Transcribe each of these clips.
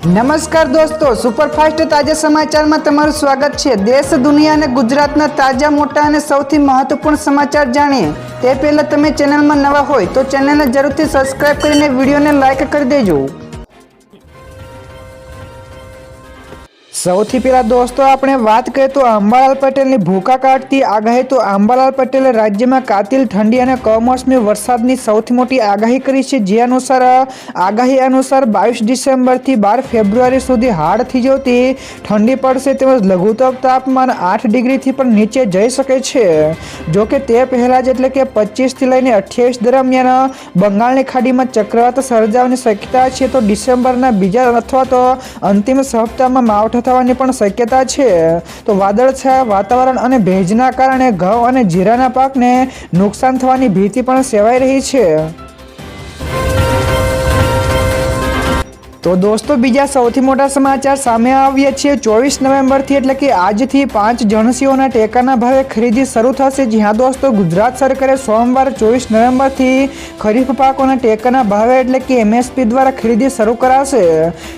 નમસ્કાર દોસ્તો, સુપરફાસ્ટ તાજા સમાચારમાં તમારું સ્વાગત છે। દેશ, દુનિયા અને ગુજરાતના તાજા, મોટા અને સૌથી મહત્વપૂર્ણ સમાચાર જાણીએ તે પહેલા તમે ચેનલમાં નવા હોય તો ચેનલને જરૂરથી સબસ્ક્રાઇબ કરીને વિડીયોને લાઇક કરી દેજો। સૌથી પહેલા દોસ્તો આપણે વાત કરીએ તો અંબાલાલ પટેલની ભૂકા કાઢતી આગાહી। તો અંબાલાલ પટેલે રાજ્યમાં કાતિલ ઠંડી અને કમોસમી વરસાદની સૌથી મોટી આગાહી કરી છે। જે અનુસાર આગાહી અનુસાર 22 ડિસેમ્બરથી 12 ફેબ્રુઆરી સુધી હાડ થીજવતી ઠંડી પડશે તેમજ લઘુત્તમ તાપમાન 8 ડિગ્રીથી પણ નીચે જઈ શકે છે। જો કે તે પહેલા જ એટલે કે 25થી લઈને 28 દરમિયાન બંગાળની ખાડીમાં ચક્રવાત સર્જાવાની શક્યતા છે। તો ડિસેમ્બરના બીજા અથવા તો અંતિમ સપ્તાહમાં માવઠા થવાની પણ શક્યતા છે। તો વાદળછાયા વાતાવરણ અને ભેજના કારણે ઘઉં અને જીરાના પાકને નુકસાન થવાની ભીતિ પણ સેવાઈ રહી છે। તો દોસ્તો બીજા સૌથી મોટા સમાચાર સામે આવ્યા છે। 24 નવેમ્બરથી એટલે કે આજથી 5 જણસીઓના ટેકાના ભાવે ખરીદી શરૂ થશે। જ્યાં દોસ્તો ગુજરાત સરકારે સોમવાર 24 નવેમ્બરથી ખરીફ પાકોના ટેકાના ભાવે એટલે કે MSP દ્વારા ખરીદી શરૂ કરાશે।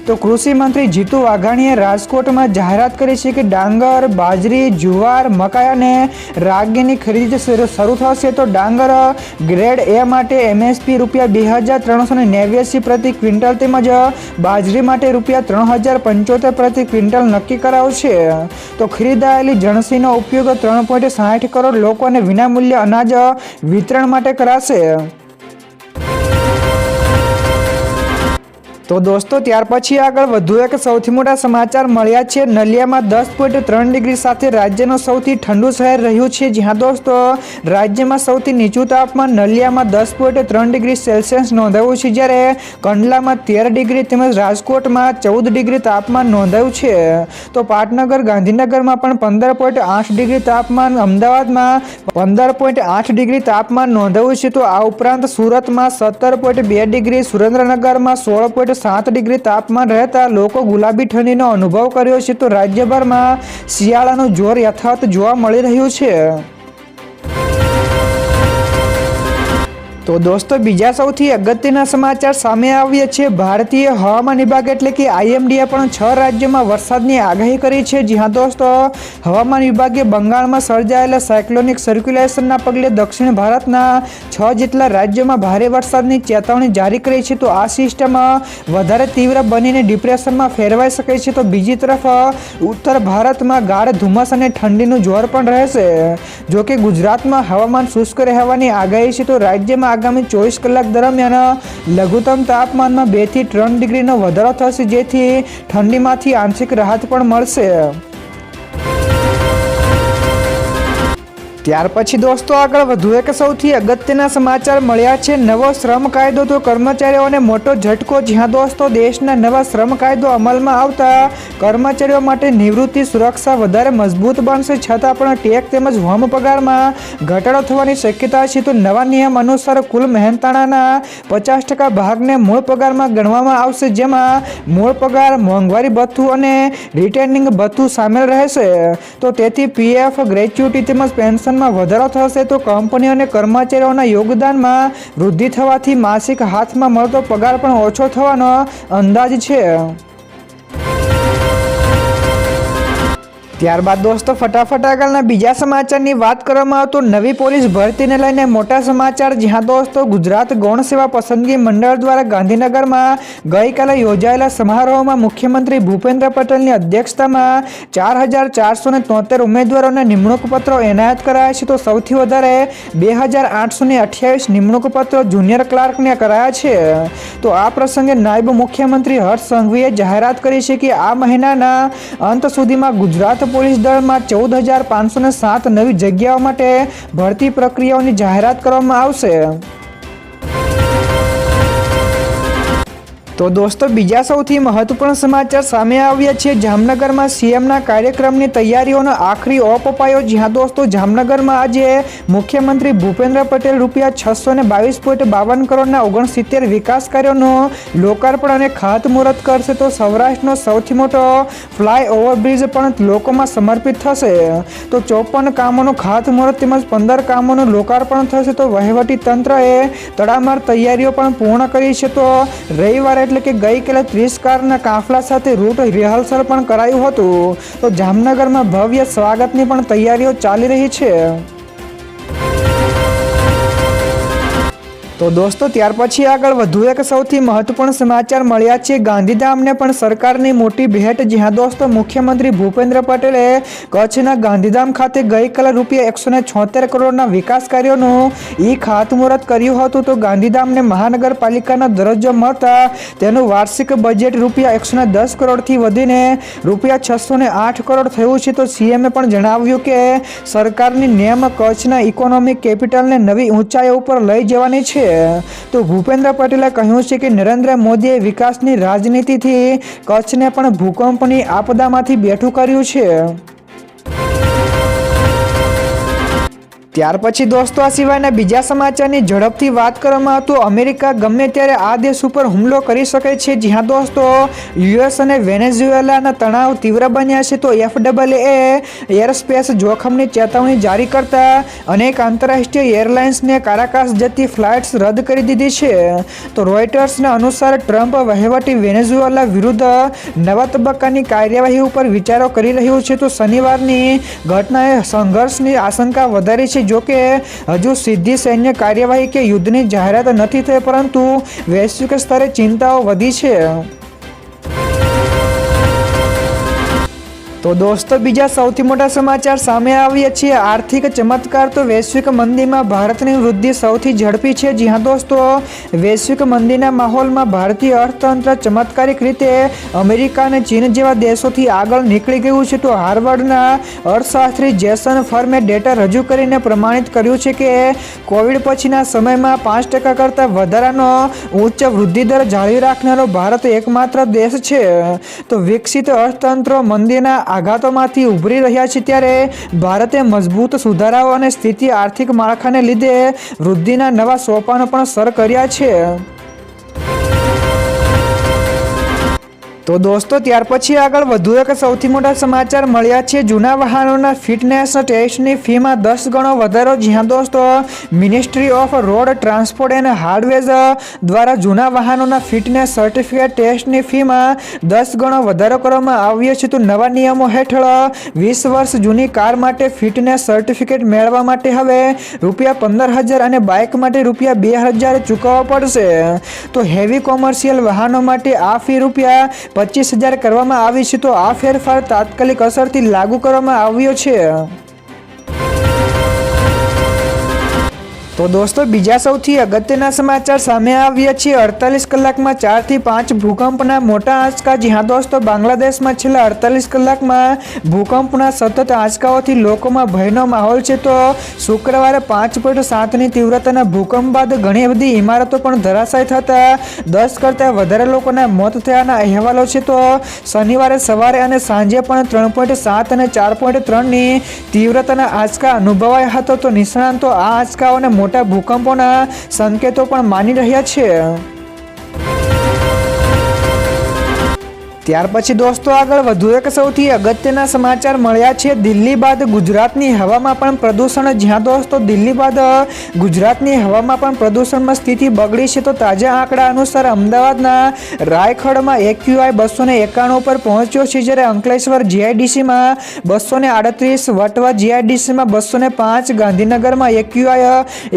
તો કૃષિ મંત્રી જીતુ વાઘાણીએ રાજકોટમાં જાહેરાત કરી છે કે ડાંગર, બાજરી, જુવાર, મકાઈ અને રાગીની ખરીદી શરૂ થશે। તો ડાંગર ગ્રેડ A માટે MSP ₹2389 પ્રતિ ક્વિન્ટલ તેમજ બાજરી માટે ₹3075 પ્રતિ ક્વિન્ટલ નક્કી કરાવશે। તો ખરીદાયેલી જણસીનો ઉપયોગ 3.60 કરોડ લોકોને વિનામૂલ્ય અનાજ વિતરણ માટે કરાશે। તો દોસ્તો ત્યાર પછી આગળ વધુ એક સૌથી મોટા સમાચાર મળ્યા છે। નલિયામાં 10.3 ડિગ્રી સાથે રાજ્યનું સૌથી ઠંડુ શહેર રહ્યું છે। જ્યાં દોસ્તો રાજ્યમાં સૌથી નીચું તાપમાન નલિયામાં 10.3 ડિગ્રી સેલ્સિયસ નોંધાયું છે, જ્યારે કંડલામાં 13 ડિગ્રી તેમજ રાજકોટમાં 14 ડિગ્રી તાપમાન નોંધાયું છે। તો પાટનગર, ગાંધીનગરમાં પણ 15.8 ડિગ્રી તાપમાન, અમદાવાદમાં 15.8 ડિગ્રી તાપમાન નોંધાયું છે। તો આ ઉપરાંત સુરતમાં 17.2 ડિગ્રી, સુરેન્દ્રનગરમાં 16.7 ડિગ્રી તાપમાન રહેતા લોકો ગુલાબી ઠંડીનો અનુભવ કર્યો છે। તો રાજ્યભરમાં શિયાળાનું જોર યથાવત જોવા મળી રહ્યું છે। તો દોસ્તો બીજા સૌથી અગત્યના સમાચાર સામે આવ્યા છે। ભારતીય હવામાન વિભાગ એટલે કે IMDએ પણ 6 રાજ્યોમાં વરસાદની આગાહી કરી છે। જ્યાં દોસ્તો હવામાન વિભાગે બંગાળમાં સર્જાયેલા સાયક્લોનિક સર્ક્યુલેશનના પગલે દક્ષિણ ભારતના 6 જેટલા રાજ્યોમાં ભારે વરસાદની ચેતવણી જારી કરી છે। તો આ સિસ્ટમ વધારે તીવ્ર બનીને ડિપ્રેશનમાં ફેરવાઈ શકે છે। તો બીજી તરફ ઉત્તર ભારતમાં ગાઢ ધુમ્મસ અને ઠંડીનું જોર પણ રહેશે। જો કે ગુજરાતમાં હવામાન શુષ્ક રહેવાની આગાહી છે। તો રાજ્યમાં આગામી 24 કલાક દરમિયાન લઘુત્તમ તાપમાનમાં 2 થી 3 ડિગ્રીનો વધારો થશે, જેથી ઠંડીમાંથી આંશિક રાહત પણ મળશે। ત્યાર પછી દોસ્તો આગળ વધુ એક સૌથી અગત્યના સમાચાર મળ્યા છે। નવો શ્રમ કાયદો તો કર્મચારીઓને મોટો ઝટકો। જ્યાં દોસ્તો દેશના નવા શ્રમ કાયદો અમલમાં આવતા કર્મચારીઓ માટે નિવૃત્તિ સુરક્ષા વધારે મજબૂત બનશે, છતાં પણ ટેક્સ તેમજ હોમ પગારમાં ઘટાડો થવાની શક્યતા છે। તો નવા નિયમ અનુસાર કુલ મહેનતાણાના 50% ભાગને મૂળ પગારમાં ગણવામાં આવશે, જેમાં મૂળ પગાર, મોંઘવારી ભથ્થું અને રિટેનિંગ ભથ્થું સામેલ રહેશે। તો તેથી PF, ગ્રેચ્યુટી તેમજ પેન્શન વધારો થશે। તો કંપનીઓ અને કર્મચારીઓના યોગદાનમાં વૃદ્ધિ થવાથી માસિક હાથમાં મળતો પગાર પણ ઓછો થવાનો અંદાજ છે। ત્યારબાદ દોસ્તો ફટાફટ આગળના બીજા સમાચારની વાત કરવામાં આવે તો નવી પોલીસ ભરતીને લઈને મોટા સમાચાર। જ્યાં દોસ્તો ગુજરાત ગૌણ સેવા પસંદગી મંડળ દ્વારા ગાંધીનગરમાં ગઈકાલે યોજાયેલા સમારોહમાં મુખ્યમંત્રી ભૂપેન્દ્ર પટેલની અધ્યક્ષતામાં 4473 ઉમેદવારોને નિમણૂક પત્રો એનાયત કરાયા છે। તો સૌથી વધારે 2828 નિમણૂક પત્રો જુનિયર ક્લાર્કને કરાયા છે। તો આ પ્રસંગે નાયબ મુખ્યમંત્રી હર્ષ સંઘવીએ જાહેરાત કરી છે કે આ મહિનાના અંત સુધીમાં ગુજરાત પોલીસ દળમાં 14,507 નવી જગ્યાઓ માટે ભરતી પ્રક્રિયાઓની જાહેરાત કરવામાં આવશે। તો દોસ્તો બીજા સૌથી મહત્વપૂર્ણ સમાચાર સામે આવ્યા છે। જામનગરમાં CMના કાર્યક્રમની તૈયારીઓનો આખરી ઓપ અપાયો। જ્યાં દોસ્તો જામનગરમાં આજે મુખ્યમંત્રી ભૂપેન્દ્ર પટેલ ₹622.52 કરોડના 69 વિકાસ કાર્યોનું લોકાર્પણ અને ખાતમુહૂર્ત કરશે। તો સૌરાષ્ટ્રનો સૌથી મોટો ફ્લાય ઓવરબ્રિજ પણ લોકોમાં સમર્પિત થશે। તો 54 કામોનું ખાતમુહૂર્ત તેમજ 15 કામોનું લોકાર્પણ થશે। તો વહીવટી તંત્રએ તડામાર તૈયારીઓ પણ પૂર્ણ કરી છે। તો રવિવારે એટલે કે ગઈકાલે 30 કારના કાફલા સાથે રૂટ રિહર્સલ પણ કરાયું હતું. તો જામનગરમાં ભવ્ય સ્વાગતની પણ તૈયારીઓ ચાલી રહી છે. તો દોસ્તો ત્યાર પછી આગળ વધુ એક સૌથી મહત્વપૂર્ણ સમાચાર મળ્યા છે ગાંધીધામને પણ સરકારની મોટી ભેટ. જ્યાં દોસ્તો મુખ્યમંત્રી ભૂપેન્દ્ર પટેલે કચ્છના ગાંધીધામ ખાતે ગઈકાલે ₹176 કરોડના વિકાસ કાર્યોનું ખાતમુહૂર્ત કર્યું હતું. તો ગાંધીધામને મહાનગરપાલિકાનો દરજ્જો મળતા તેનું વાર્ષિક બજેટ ₹110 કરોડથી વધીને ₹608 કરોડ થયું છે. તો સીએમએ પણ જણાવ્યું કે સરકારની નેમ કચ્છના ઇકોનોમિક કેપિટલને નવી ઊંચાઈઓ ઉપર લઈ જવાની છે. તો ભૂપેન્દ્ર પટેલે કહ્યું છે કે નરેન્દ્ર મોદીએ વિકાસની રાજનીતિથી કચ્છને પણ ભૂકંપની આપદામાંથી બેઠું કર્યું છે. ત્યાર પછી દોસ્તો આ સિવાયના બીજા સમાચારની ઝડપથી વાત કરવામાં તો અમેરિકા ગમે ત્યારે આ દેશ ઉપર હુમલો કરી શકે છે. જ્યાં દોસ્તો યુએસ અને વેનેઝુએલાના તણાવ તીવ્ર બન્યા છે. તો FAA એરસ્પેસ જોખમની ચેતવણી જારી કરતા અનેક આંતરરાષ્ટ્રીય એરલાઇન્સને કારાકાસ જતી ફ્લાઇટ્સ રદ કરી દીધી છે. તો રોયટર્સના અનુસાર ટ્રમ્પ વહીવટી વેનેઝુએલા વિરુદ્ધ નવા તબક્કાની કાર્યવાહી ઉપર વિચારો કરી રહ્યું છે. તો શનિવારની ઘટનાએ સંઘર્ષની આશંકા વધારી છે. જો કે હજુ સીધી સૈન્ય કાર્યવાહી કે યુદ્ધની જાહેરાત નથી થઈ, પરંતુ વૈશ્વિક સ્તરે ચિંતાઓ વધી છે. તો દોસ્તો બીજા સૌથી મોટા સમાચાર સામે આવ્યા છે. આર્થિક ચમત્કાર. તો વૈશ્વિક મંદીમાં ભારતની વૃદ્ધિ સૌથી ઝડપી છે. જ્યાં દોસ્તો વૈશ્વિક મંદીના માહોલમાં ભારતીય અર્થતંત્ર ચમત્કારિક રીતે અમેરિકા અને ચીન જેવા દેશોથી આગળ નીકળી ગયું છે. તો હાર્વર્ડના અર્થશાસ્ત્રી જેસન ફર્મે ડેટા રજૂ કરીને પ્રમાણિત કર્યું છે કે કોવિડ પછીના સમયમાં 5% કરતાં વધારાનો ઉચ્ચ વૃદ્ધિદર જાળવી રાખનારો ભારત એકમાત્ર દેશ છે. તો વિકસિત અર્થતંત્રો મંદીના આઘાતોમાંથી ઉભરી રહ્યા છે, ત્યારે ભારતે મજબૂત સુધારાઓ અને સ્થિતિ આર્થિક માળખાને લીધે વૃદ્ધિના નવા સોપાનો પણ સર કર્યા છે. તો દોસ્તો ત્યાર પછી આગળ વધુ એક સૌથી મોટા સમાચાર મળ્યા છે. જૂના વાહનોના ફિટનેસ ટેસ્ટની ફીમાં 10 ગણો વધારો. જ્યાં દોસ્તો ministry off road transport and હાઇવેઝ દ્વારા જૂના વાહનોના ફિટનેસ સર્ટિફિકેટ ટેસ્ટની ફીમાં 10 ગણો વધારો કરવામાં આવ્યો છે. તો નવા નિયમો હેઠળ 20 વર્ષ જૂની કાર માટે ફિટનેસ સર્ટિફિકેટ મેળવવા માટે હવે ₹15,000 અને બાઇક માટે ₹2,000 ચૂકવવા પડશે. તો હેવી કોમર્શિયલ વાહનો માટે આ ફી ₹25,000 કરવામાં આવી છે. તો આ ફેરફાર તાત્કાલિક અસરથી લાગુ કરવામાં આવ્યો છે. તો દોસ્તો બીજા સૌથી અગત્યના સમાચાર સામે આવ્યા છે. 48 કલાકમાં 4 થી 5 ભૂકંપના મોટા આંચકા. જ્યાં દોસ્તો બાંગ્લાદેશમાં છેલ્લા 48 કલાકમાં ભૂકંપના સતત આંચકાઓથી લોકોમાં ભયનો માહોલ છે. તો શુક્રવારે 5.7ની તીવ્રતાના ભૂકંપ બાદ ઘણી બધી ઇમારતો પણ ધરાશાયી થતા 10 કરતાં વધારે લોકોના મોત થયાના અહેવાલો છે. તો શનિવારે સવારે અને સાંજે પણ 3.7 અને 4.3ની તીવ્રતાના આંચકા અનુભવાયા હતા. તો નિષ્ણાતો આ આંચકાઓને મોટા ભૂકંપોના સંકેતો પણ માની રહ્યા છે. ત્યાર પછી દોસ્તો આગળ વધુ એક સૌથી અગત્યના સમાચાર મળ્યા છે. દિલ્હી બાદ ગુજરાતની હવામાં પણ પ્રદૂષણ. જ્યાં દોસ્તો દિલ્હી બાદ ગુજરાતની હવામાં પણ પ્રદૂષણમાં સ્થિતિ બગડી છે. તો તાજા આંકડા અનુસાર અમદાવાદના રાયખડમાં AQI 291 પર પહોંચ્યો છે, જ્યારે અંકલેશ્વર GIDCમાં 238, વટવા GIDCમાં 205, ગાંધીનગરમાં AQI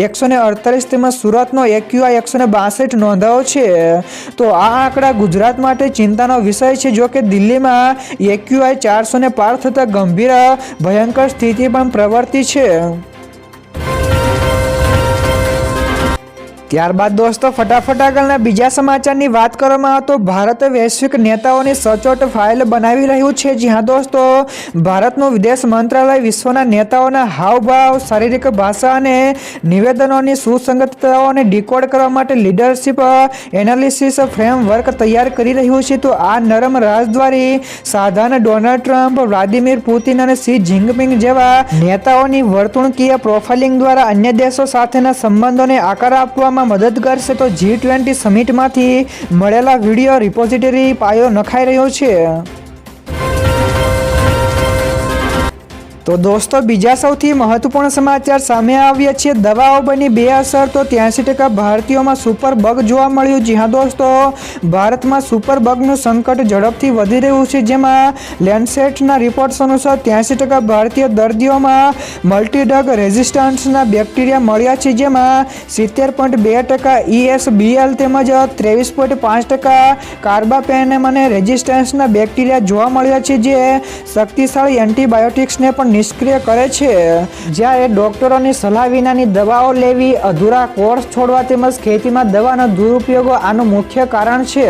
148 તેમજ સુરતનો AQI 162 નોંધાયો છે. તો આ આંકડા ગુજરાત માટે ચિંતાનો વિષય છે. જો કે દિલ્હીમાં AQI 400 પાર થતા ગંભીર ભયંકર સ્થિતિ પણ પ્રવર્તી છે. ત્યારબાદ દોસ્તો ફટાફટ આગળના બીજા સમાચારની વાત કરવામાં આવે તો ભારત વૈશ્વિક નેતાઓની સચોટ ફાઇલ બનાવી રહ્યું છે. જ્યાં દોસ્તો ભારતનું વિદેશ મંત્રાલય વિશ્વના નેતાઓના હાવભાવ, શારીરિક ભાષા અને નિવેદનોની સુસંગતતાઓને ડીકોડ કરવા માટે લીડરશિપ એનાલિસિસ ફ્રેમવર્ક તૈયાર કરી રહ્યું છે. તો આ નરમ રાજદ્વારી સાધન ડોનાલ્ડ ટ્રમ્પ, વ્લાદિમીર પુતિન અને શી જિનપિંગ જેવા નેતાઓની વર્તણૂકીય પ્રોફાઇલિંગ દ્વારા અન્ય દેશો સાથેના સંબંધોને આકાર આપવામાં મદદ કરશે. તો G20 સમિટમાંથી મળેલા વિડીયો રિપોઝિટરી પાયો નખાઈ રહ્યો છે. તો દોસ્તો બીજા સૌથી મહત્વપૂર્ણ સમાચાર સામે આવ્યા છે. દવાઓ બની બેઅસર તો 83% ભારતીયોમાં સુપર બગ જોવા મળ્યું. જી હા દોસ્તો, ભારતમાં સુપર બગનું સંકટ ઝડપથી વધી રહ્યું છે, જેમાં લેન્સેટના રિપોર્ટ્સ અનુસાર 83% ભારતીય દર્દીઓમાં મલ્ટીડ્રગ રેઝિસ્ટન્સના બેક્ટેરિયા મળ્યા છે, જેમાં 70.2% ESBL તેમજ 23.5% કાર્બાપેનેમ અને રેઝિસ્ટન્સના બેક્ટેરિયા જોવા મળ્યા છે, જે શક્તિશાળી એન્ટીબાયોટિક્સને પણ નિષ્ક્રિય કરે છે. જ્યારે ડોક્ટરોની સલાહ વિનાની દવાઓ લેવી, અધૂરા કોર્સ છોડવા તેમજ ખેતીમાં દવાના દુરુપયોગો આનું મુખ્ય કારણ છે.